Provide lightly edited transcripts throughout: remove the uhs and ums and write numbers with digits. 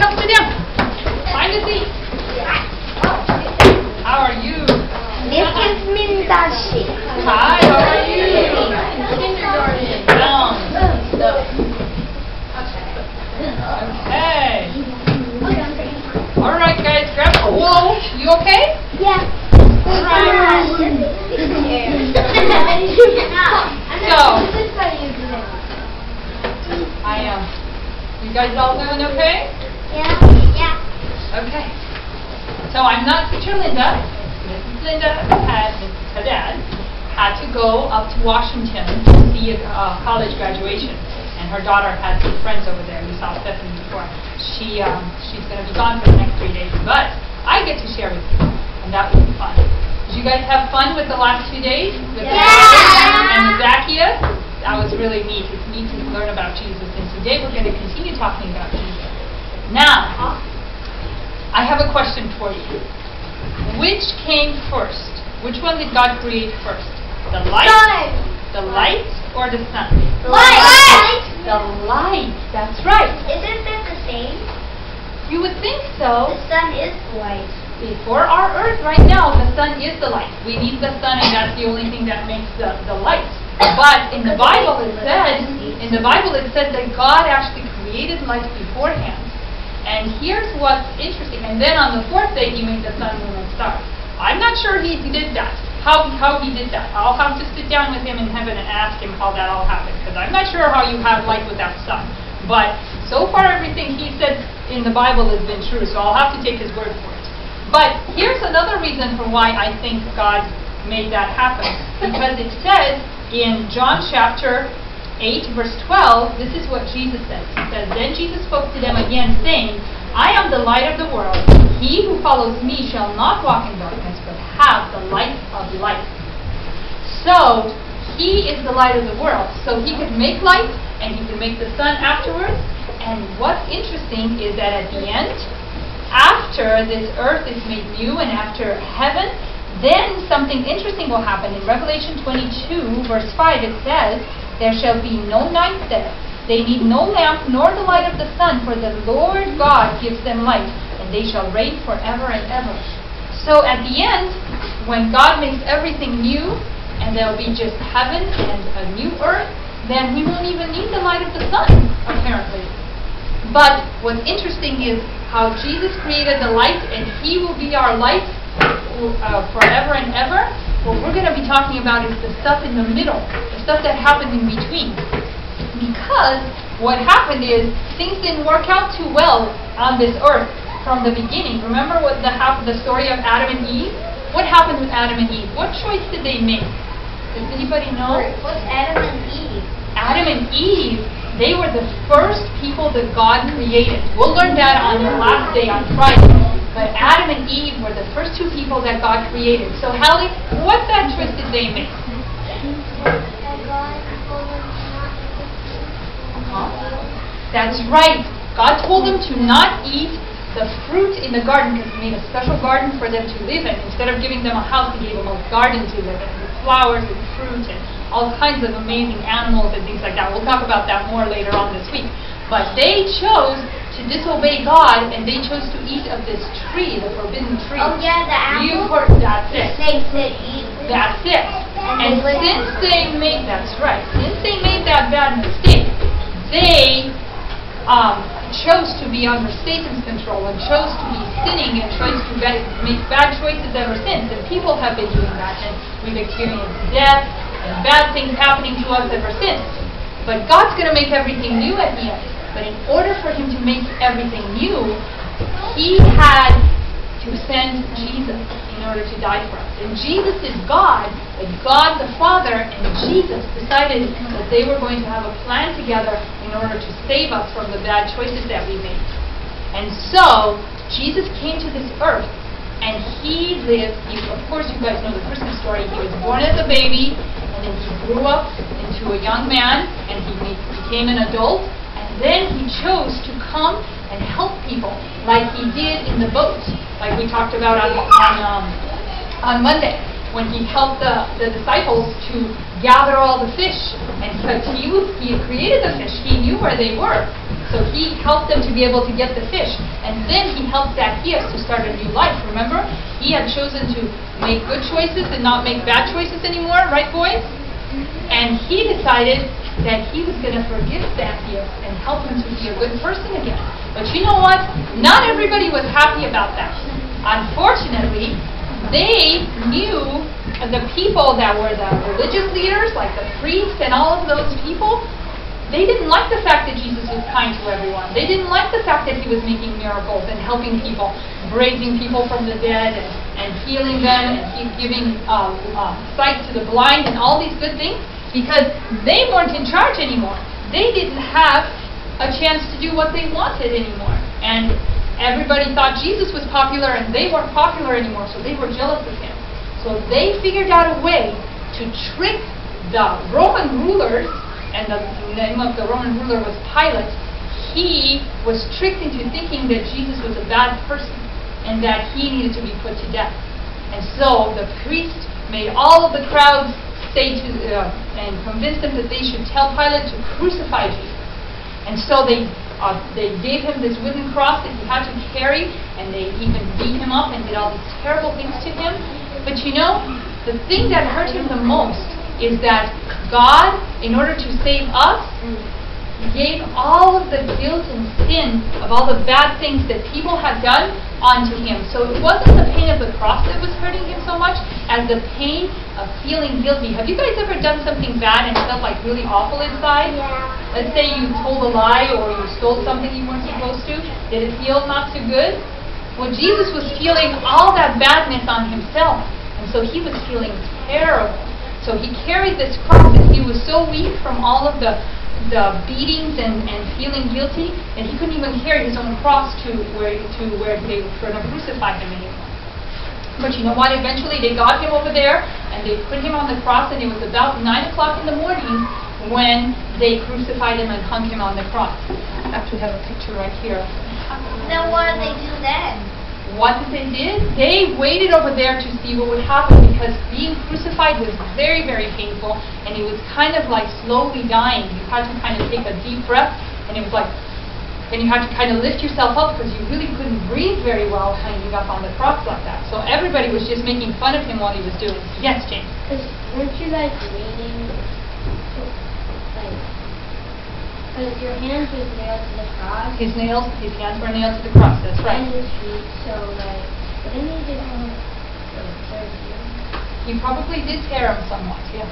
come sit down. Find a seat. How are you? This is Mindashi. Hi, how are you? Kindergarten. Okay. Alright guys, grab a whoa. You okay? Yeah. Alright. You guys all doing okay? Yeah. Okay. So I'm not teacher Linda. Mrs. Linda her dad had to go up to Washington to see a college graduation, and her daughter had some friends over there. You saw Stephanie before. She's going to be gone for the next 3 days, but I get to share with you, and that was fun. Did you guys have fun with the last 2 days? With the and the Zacchaeus? That was really neat. It's neat to learn about Jesus, and today we're going to continue talking about Jesus. Now, I have a question for you. Which came first? Which one did God create first? The light? The light or the sun? Light. The light. That's right. Isn't that the same? You would think so. The sun is light. Before our earth right now, the sun is the light. We need the sun, and that's the only thing that makes the light. But in the Bible it said that God actually created light beforehand. And here's what's interesting. And then on the fourth day he made the sun, moon, and stars. I'm not sure he did that. How he did that. I'll have to sit down with him in heaven and ask him how that all happened, because I'm not sure how you have light without sun. But so far everything he said in the Bible has been true, so I'll have to take his word for it. But here's another reason for why I think God made that happen. Because it says in John chapter 8 verse 12, this is what Jesus says. He says, "Then Jesus spoke to them again, saying, I am the light of the world. He who follows me shall not walk in darkness, but have the light of life." So, he is the light of the world. So he could make light, and he could make the sun afterwards. And what's interesting is that at the end, after this earth is made new and after heaven, then something interesting will happen. In Revelation 22 verse 5 it says, "There shall be no night there. They need no lamp nor the light of the sun, for the Lord God gives them light, and they shall reign forever and ever." So at the end, when God makes everything new, and there will be just heaven and a new earth, then we won't even need the light of the sun, apparently. But what's interesting is how Jesus created the light, and he will be our light forever and ever. What we're going to be talking about is the stuff in the middle, the stuff that happened in between. Because what happened is things didn't work out too well on this earth from the beginning. Remember what the story of Adam and Eve? What happened with Adam and Eve? What choice did they make? Does anybody know? What's Adam and Eve? Adam and Eve, they were the first people that God created. We'll learn that on the last day, on Friday. But Adam and Eve were the first two people that God created. So Hallie, what bad choice did they make? That's right. God told them to not eat the fruit in the garden, because he made a special garden for them to live in. Instead of giving them a house, he gave them a garden to live in, with flowers and fruit and all kinds of amazing animals and things like that. We'll talk about that more later on this week. But they chose to disobey God, and they chose to eat of this tree, the forbidden tree. Oh yeah, the apple. You've heard, that's it. Snakes that eat. That's it. And since they made that bad mistake, they chose to be under Satan's control and chose to be sinning and chose to make bad choices ever since. And people have been doing that, and we've experienced death and bad things happening to us ever since. But God's going to make everything new at the end. But in order for him to make everything new, he had to send Jesus in order to die for us. And Jesus is God, but God the Father and Jesus decided that they were going to have a plan together in order to save us from the bad choices that we made. And so, Jesus came to this earth, and he lived, of course you guys know the Christmas story. He was born as a baby, and then he grew up into a young man, and he became an adult, and then he chose to come and help people, like he did in the boat, like we talked about on Monday. when he helped the disciples to gather all the fish. And he had created the fish. He knew where they were. So he helped them to be able to get the fish. And then he helped Zacchaeus to start a new life. Remember? He had chosen to make good choices and not make bad choices anymore. Right, boys? And he decided that he was going to forgive Zacchaeus and help him to be a good person again. But you know what? Not everybody was happy about that. Unfortunately, they knew the people that were the religious leaders, like the priests and all of those people, they didn't like the fact that Jesus was kind to everyone. They didn't like the fact that he was making miracles and helping people, raising people from the dead and healing them and giving sight to the blind and all these good things, because they weren't in charge anymore. They didn't have a chance to do what they wanted anymore. And everybody thought Jesus was popular and they weren't popular anymore, so they were jealous of him. So they figured out a way to trick the Roman rulers, and the name of the Roman ruler was Pilate. He was tricked into thinking that Jesus was a bad person and that he needed to be put to death. And so the priest made all of the crowds say and convinced them that they should tell Pilate to crucify Jesus. And so they gave him this wooden cross that he had to carry, and they even beat him up and did all these terrible things to him. But you know, the thing that hurt him the most is that God, in order to save us, gave all of the guilt and sin of all the bad things that people had done onto him. So it wasn't the pain of the cross that was hurting him so much as the pain of feeling guilty. Have you guys ever done something bad and felt like really awful inside? Yeah. Let's say you told a lie or you stole something you weren't supposed to. Did it feel not too good? Well, Jesus was feeling all that badness on himself, and so he was feeling terrible. So he carried this cross, and he was so weak from all of the beatings and feeling guilty that he couldn't even carry his own cross to where they were going to crucify him anymore. But you know what? Eventually they got him over there and they put him on the cross, and it was about 9 o'clock in the morning when they crucified him and hung him on the cross. I actually have a picture right here. Then what did they do then? What did they do? They waited over there to see what would happen, because being crucified was very, very painful, and it was kind of like slowly dying. You had to kind of take a deep breath, and it was like, and you had to kind of lift yourself up because you really couldn't breathe very well hanging up on the cross like that. So everybody was just making fun of him while he was doing it. Yes, James? Because weren't you like waiting, because your hands were nailed to the cross? His hands were nailed to the cross, that's right. And his feet, so didn't he just tear you? He probably did tear him somewhat, yes.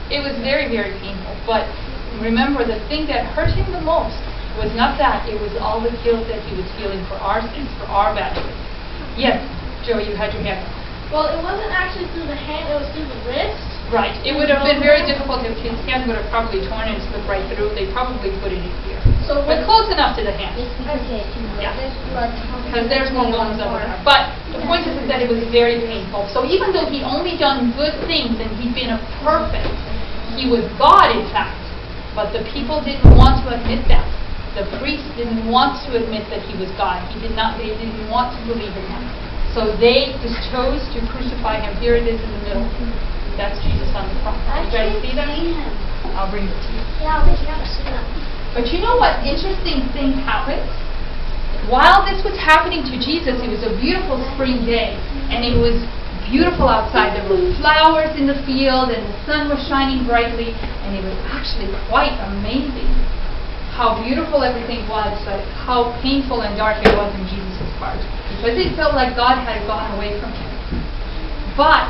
It was very, very painful. But remember, the thing that hurt him the most was not that. It was all the guilt that he was feeling for our sins, for our bad choices. Yes, Joey, you had your hand up. Well, it wasn't actually through the hand, it was through the wrist. Right. It would have been very difficult if his hand would have probably torn and slipped right through. They probably put it in here. So But close enough to the hand. Just because they Yeah. this blood. Because there's more bones over there. But the point is that it was very painful. So even though he only done good things and he'd been a perfect, he was God in fact. But the people didn't want to admit that. The priests didn't want to admit that he was God. They didn't want to believe in him. So they just chose to crucify him. Here it is in the middle. That's Jesus on the cross. You guys see that? I'll bring it to you. Yeah, but you gotta see them. But you know what interesting thing happened? While this was happening to Jesus, it was a beautiful spring day, and it was beautiful outside. There were flowers in the field, and the sun was shining brightly, and it was actually quite amazing how beautiful everything was, but how painful and dark it was in Jesus' part. Because it felt like God had gone away from him. But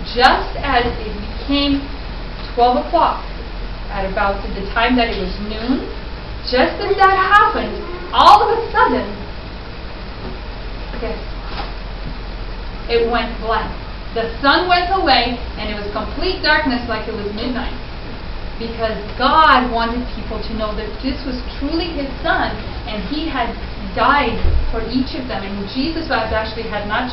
just as it became 12 o'clock, at about the time that it was noon, just as that happened, all of a sudden, guess what? It went blank. The sun went away, and it was complete darkness like it was midnight. Because God wanted people to know that this was truly His Son, and He had died for each of them. And Jesus had not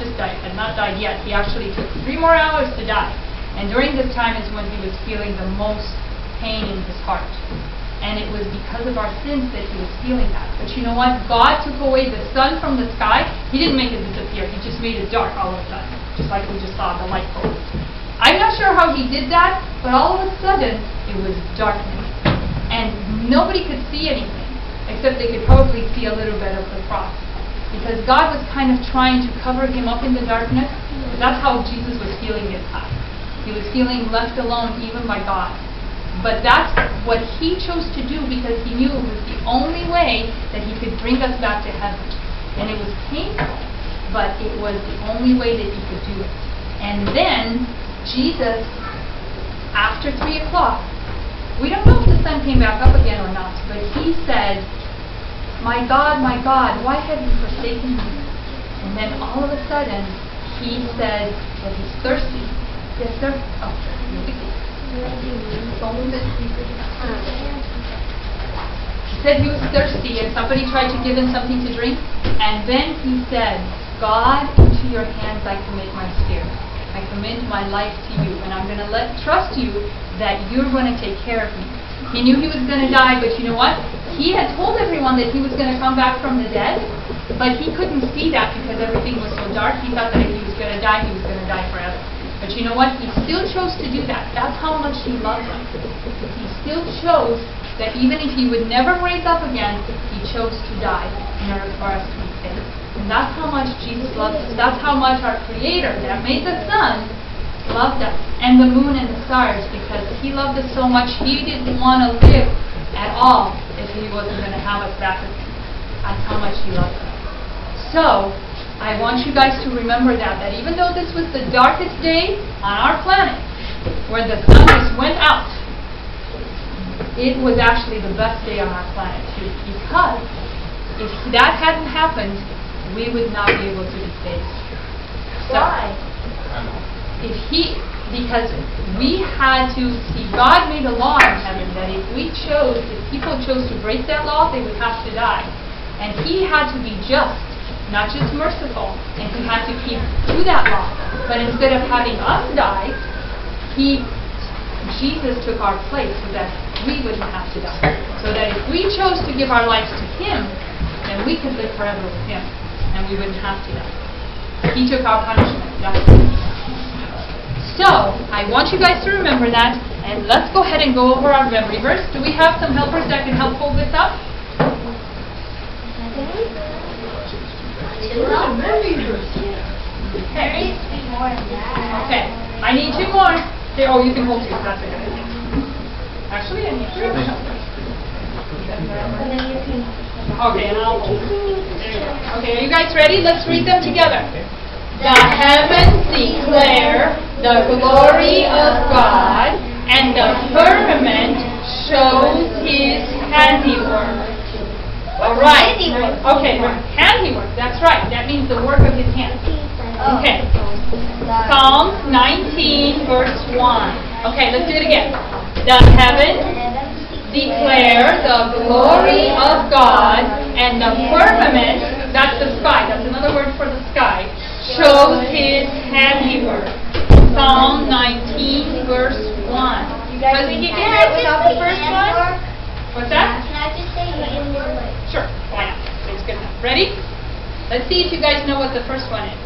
died yet. He actually took 3 more hours to die. And during this time is when He was feeling the most pain in His heart. And it was because of our sins that He was feeling that. But you know what? God took away the sun from the sky. He didn't make it disappear. He just made it dark all of a sudden. just like we just saw the light bulb. I'm not sure how he did that, but all of a sudden it was darkness. And nobody could see anything, except they could probably see a little bit of the cross. Because God was kind of trying to cover him up in the darkness. That's how Jesus was feeling inside. He was feeling left alone even by God. But that's what he chose to do because he knew it was the only way that he could bring us back to heaven. And it was painful, but it was the only way that he could do it. And then Jesus, after 3 o'clock, we don't know if the sun came back up again or not, but he said, my God, why have you forsaken me? And then all of a sudden, he said that he's thirsty. Yes, sir? Oh, he said he was thirsty and somebody tried to give him something to drink. And then he said, God, into your hands I commit my spirit. I commit my life to you, and I'm going to trust you that you're going to take care of me. He knew he was going to die, but you know what? He had told everyone that he was going to come back from the dead, but he couldn't see that because everything was so dark. He thought that if he was going to die, he was going to die forever. But you know what? He still chose to do that. That's how much he loved us. He still chose that even if he would never raise up again, he chose to die in order for us to be saved. And that's how much Jesus loves us. That's how much our Creator that made the sun loved us, and the moon and the stars, because he loved us so much he didn't want to live at all if he wasn't going to have us back with him. That's how much he loved us. So, I want you guys to remember that even though this was the darkest day on our planet, where the sun just went out, it was actually the best day on our planet too, because if that hadn't happened, we would not be able to be saved. So, Why? because we had to see, God made a law in heaven that if people chose to break that law, they would have to die. And he had to be just, not just merciful, and he had to keep to that law. But instead of having us die, Jesus took our place so that we wouldn't have to die. So that if we chose to give our lives to him, then we could live forever with him, and we wouldn't have to die. He took our punishment. That's it. So, I want you guys to remember that, and let's go ahead and go over our memory verse. Do we have some helpers that can help hold this up? Okay, I need 2 more. Okay, oh, you can hold 2. That's a good idea. Actually, I need 3 more helpers. Okay, and I'll hold. There you go. Okay, are you guys ready? Let's read them together. The heavens declare the glory of God, and the firmament shows his handiwork. All right. Okay, handiwork. That's right. That means the work of his hands. Okay. Psalm 19, verse 1. Okay, let's do it again. The heavens declare the glory of God, and the firmament, that's the sky, that's another word for the sky, shows his handiwork. Psalm 19, verse 1. You guys Can can you hear it without the first one? What's that? Can I just say handiwork? Sure, why not? It's good enough. Ready? Let's see if you guys know what the first one is.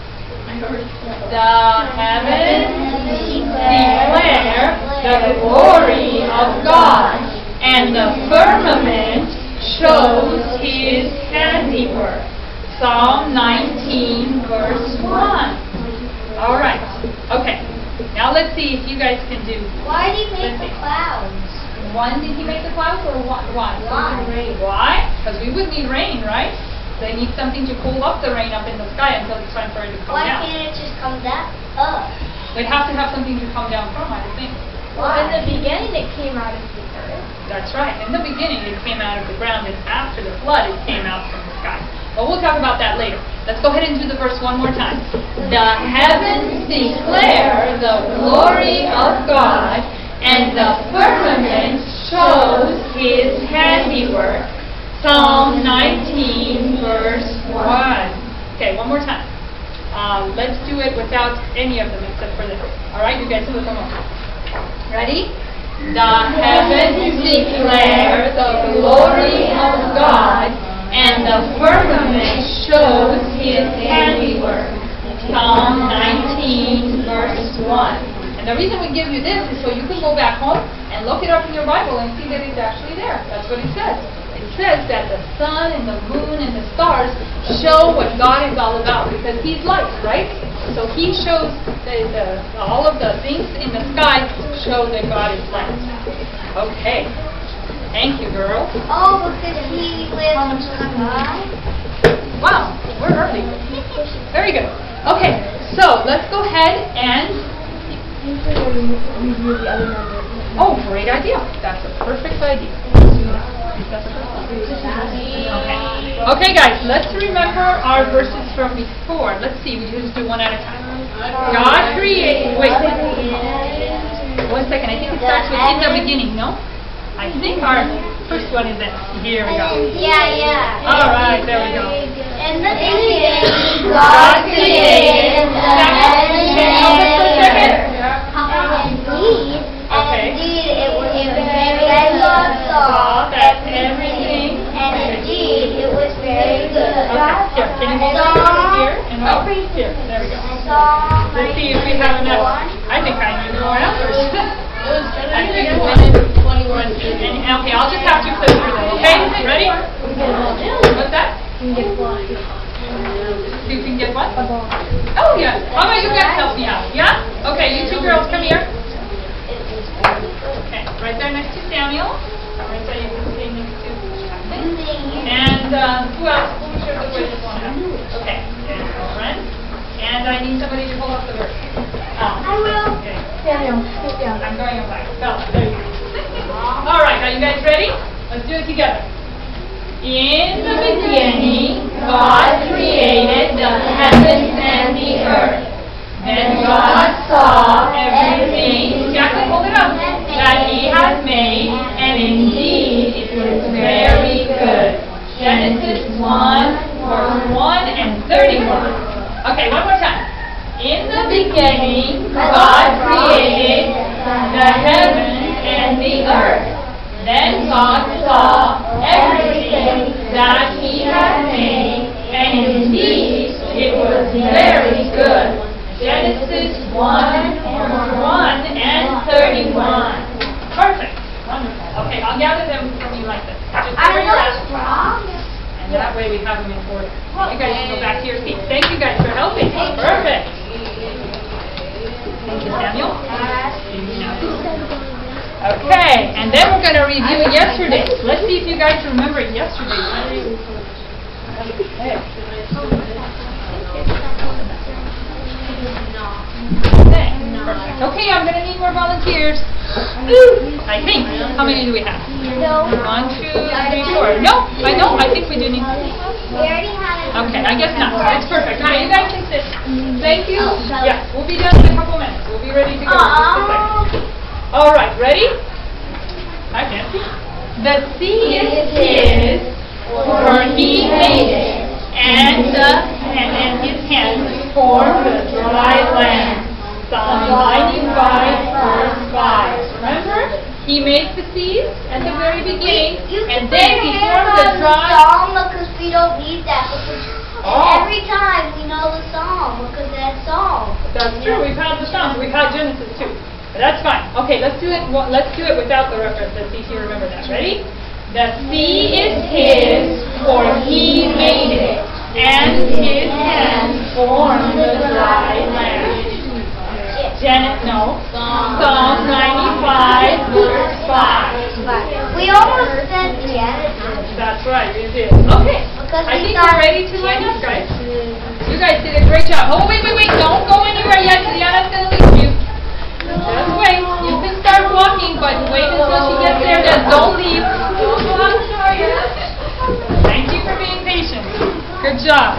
The heavens declare the glory of God, and the firmament shows his handiwork. Psalm 19, verse 1. All right. Okay. Now let's see if you guys can do. Why did he make the clouds? When did he make the clouds, or why? Why? Because we would need rain, right? They need something to cool up the rain up in the sky until it's time for it to come Why down. can't it just come down up? They'd have to have something to come down from, I would think. Well, in the beginning, it came out of the earth. That's right. In the beginning, it came out of the ground, and after the flood, it came out from the sky. But we'll talk about that later. Let's go ahead and do the verse one more time. The heavens declare the glory of God, and the firmament shows his handiwork. Psalm 19, verse 1. Okay, one more time. Let's do it without any of them except for this. All right, you guys flip them over. Ready? The heavens declare the glory of God, and the firmament shows his handiwork. Psalm 19, 1. And the reason we give you this is so you can go back home and look it up in your Bible and see that it's actually there. That's what it says. It says that the sun and the moon and the stars show what God is all about because He's light, right? So He shows all of the things in the sky show that God is light. Okay. Thank you, girls. Oh, because He lives in the sky? Wow, we're early. Very good. Okay, so let's go ahead and... Oh, great idea. That's a perfect idea. Okay, guys, let's remember our verses from before. Let's see, we just do one at a time. God created... Wait. 1 second. I think it starts with in the beginning, no? I think our first one is this. Here we go. Yeah. All right, there we go. In the beginning, God created the heavens and the earth. Indeed, it was very good. God saw that everything. And indeed, it was very good. Okay, here, can you hold it over here? And over here. There we go. Let's see if we have enough. I think I need more numbers. I think 21. Okay, I'll just have to flip through them. Okay, ready? What's that? See if we can get what? Oh, yeah. How about you guys help me out? Yeah? Okay, you two girls, come here. Okay, right there next to Samuel. Right there, you can stay next to Captain. And who else? Who should the way this one out? Okay, and friend. And I need somebody to hold up the verse. I will. Okay. Samuel. I'm going away. Bella, there you go. All right, are you guys ready? Let's do it together. In the beginning, God created the heavens and the earth. Then God saw everything, Jacqueline, hold it up, that He had made, and indeed it was very good. Genesis 1, verse 1 and 31. Okay, one more time. In the beginning, God created the heavens and the earth. Then God saw everything that He had made, and indeed it was very good. Genesis 1, verse 1 and 31. Perfect. Wonderful. Okay, I'll gather them from you like this. Just I over your was lap. wrong. And that way we have them in order. You guys can go back to your seats. Thank you guys for helping. Perfect. Thank you, Samuel. Okay, and then we're going to review yesterday. Let's see if you guys remember yesterday. Okay. Perfect. Okay, I'm going to need more volunteers. I think. How many do we have? No. 1, 2, 3, 4. No, I know. I think we do need. We already had it. Okay, I guess not. It's perfect. Okay, you guys can sit. Thank you. Yeah, we'll be done in a couple minutes. We'll be ready to go. All right, ready? I can't see. The sea is His, for He made it, and His hands formed the dry land. Psalm 95, verse 5. Remember? He made the seas at the very beginning, and then He formed the dry land. Song because we don't need that. Every time we know the song because that song. That's true. We've had the Psalms. We've had Genesis too. But that's fine. Okay, let's do it. Let's do it without the reference. Let's see if you remember that. Ready? The sea is His, for He made it, and His hands formed the dry land. Psalm 95, verse 5. We almost said Genesis. That's right, we did. Okay, I think we're ready to line up, guys. You guys did a great job. Oh, wait. Don't go anywhere yet. Liana's going to leave you. Just wait. You can start walking, but wait until she gets there. Then don't leave. Don't go out the door yet. Thank you for being patient. Good job.